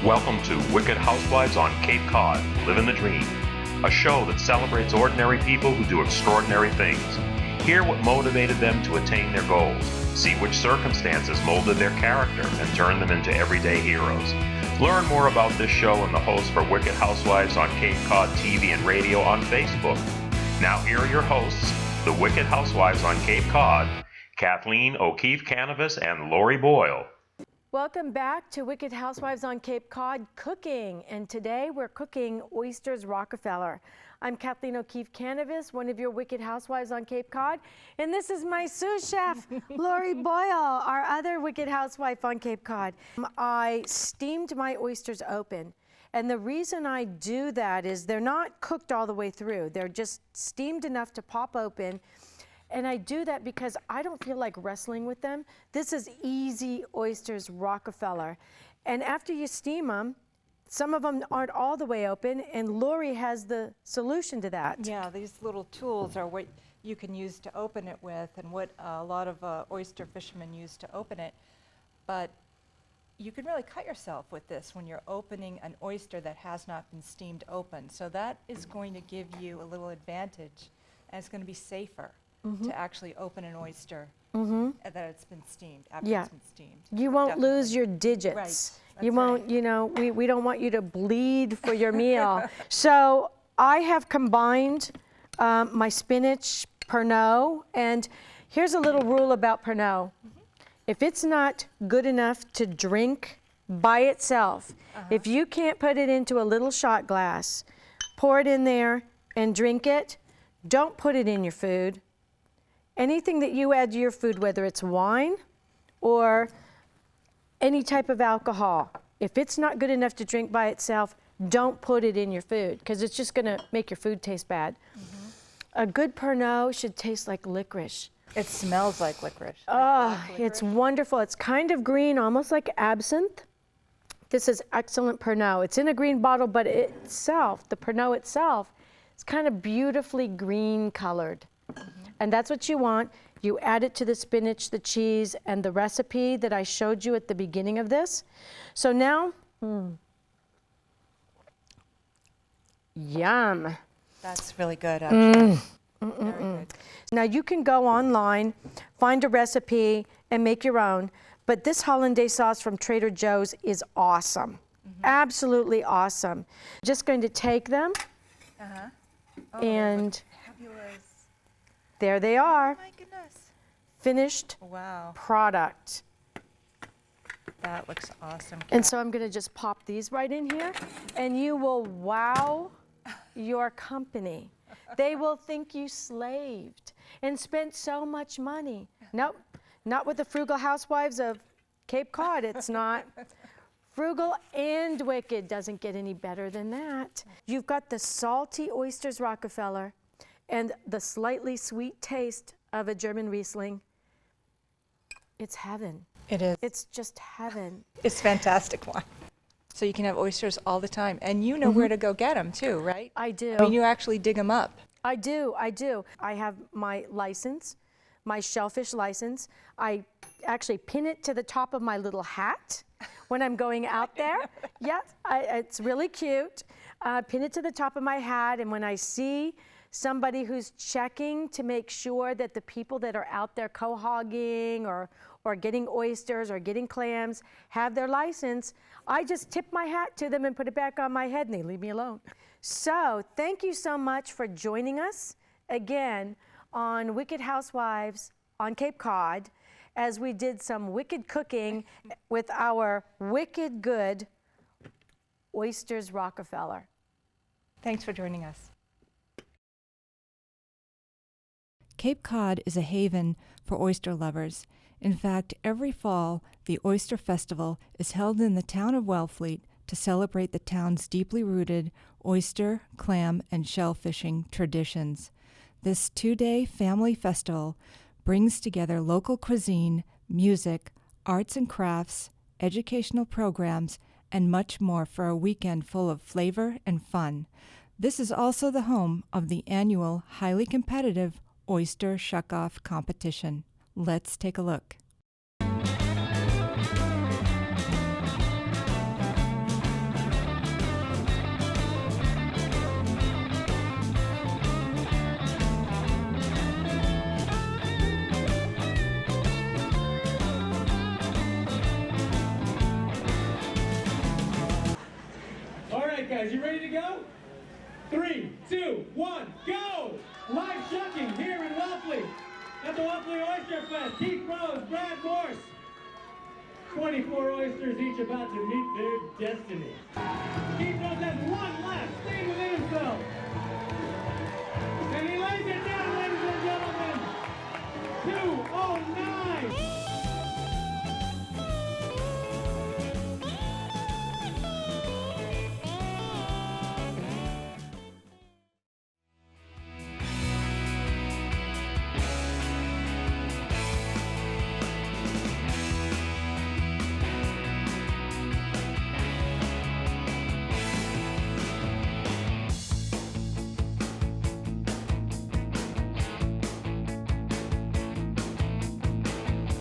Welcome to Wicked Housewives on Cape Cod, Living the Dream, a show that celebrates ordinary people who do extraordinary things. Hear what motivated them to attain their goals, see which circumstances molded their character and turned them into everyday heroes. Learn more about this show and the hosts for Wicked Housewives on Cape Cod TV and radio on Facebook. Now here are your hosts, the Wicked Housewives on Cape Cod, Kathleen O'Keefe Canavas and Lori Boyle. Welcome back to Wicked Housewives on Cape Cod Cooking, and today we're cooking Oysters Rockefeller. I'm Kathleen O'Keefe Canavas, one of your Wicked Housewives on Cape Cod, and this is my sous chef, Lori Boyle, our other Wicked Housewife on Cape Cod. I steamed my oysters open, and the reason I do that is they're not cooked all the way through. They're just steamed enough to pop open. And I do that because I don't feel like wrestling with them. This is easy Oysters Rockefeller. And after you steam them, some of them aren't all the way open, and Lori has the solution to that. Yeah, these little tools are what you can use to open it with, and what a lot of oyster fishermen use to open it. But you can really cut yourself with this when you're opening an oyster that has not been steamed open. So that is going to give you a little advantage, and it's going to be safer to actually open an oyster that it's been steamed, after it's been steamed. You won't lose your digits. Right. You won't, you know, we don't want you to bleed for your meal. So I have combined my spinach, Pernod, and here's a little rule about Pernod. If it's not good enough to drink by itself, if you can't put it into a little shot glass, pour it in there and drink it, don't put it in your food. Anything that you add to your food, whether it's wine or any type of alcohol, if it's not good enough to drink by itself, don't put it in your food, because it's just going to make your food taste bad. A good Pernod should taste like licorice. It smells like licorice. Oh, it's wonderful. It's kind of green, almost like absinthe. This is excellent Pernod. It's in a green bottle, but itself, the Pernod itself, is kind of beautifully green colored. And that's what you want. You add it to the spinach, the cheese, and the recipe that I showed you at the beginning of this. So now, yum. That's really good, actually. Very good. Now you can go online, find a recipe, and make your own. But this hollandaise sauce from Trader Joe's is awesome. Absolutely awesome. Just going to take them, and Fabulous. there they are. Oh my goodness. Finished Wow, product. that looks awesome. And so I'm going to just pop these right in here, and you will wow your company. They will think you slaved and spent so much money. Nope, not with the frugal housewives of Cape Cod, it's not. Frugal and wicked doesn't get any better than that. You've got the salty Oysters Rockefeller and the slightly sweet taste of a German Riesling. It's heaven. It is. It's just heaven. It's fantastic wine. So you can have oysters all the time, and you know where to go get them too, right? I do. I mean, you actually dig them up. I do. I have my license, my shellfish license. I actually pin it to the top of my little hat when I'm going out there. Yes, it's really cute. Pin it to the top of my hat, and when I see somebody who's checking to make sure that the people that are out there cohogging or getting oysters or getting clams have their license, I just tip my hat to them and put it back on my head, and they leave me alone. So thank you so much for joining us again on Wicked Housewives on Cape Cod, as we did some wicked cooking with our wicked good Oysters Rockefeller. Thanks for joining us. Cape Cod is a haven for oyster lovers. In fact, every fall, the Oyster Festival is held in the town of Wellfleet to celebrate the town's deeply rooted oyster, clam, and shell fishing traditions. This 2-day family festival brings together local cuisine, music, arts and crafts, educational programs, and much more for a weekend full of flavor and fun. This is also the home of the annual highly competitive Oyster Shuck-Off competition. Let's take a look. guys, you ready to go? 3, 2, 1, go! Live shucking here in Wellfleet at the Wellfleet Oyster Fest. Keith Rose, Brad Morse. 24 oysters each about to meet their destiny. Keith Rose has one left, staying within himself. And he lays it down, ladies and gentlemen. 209.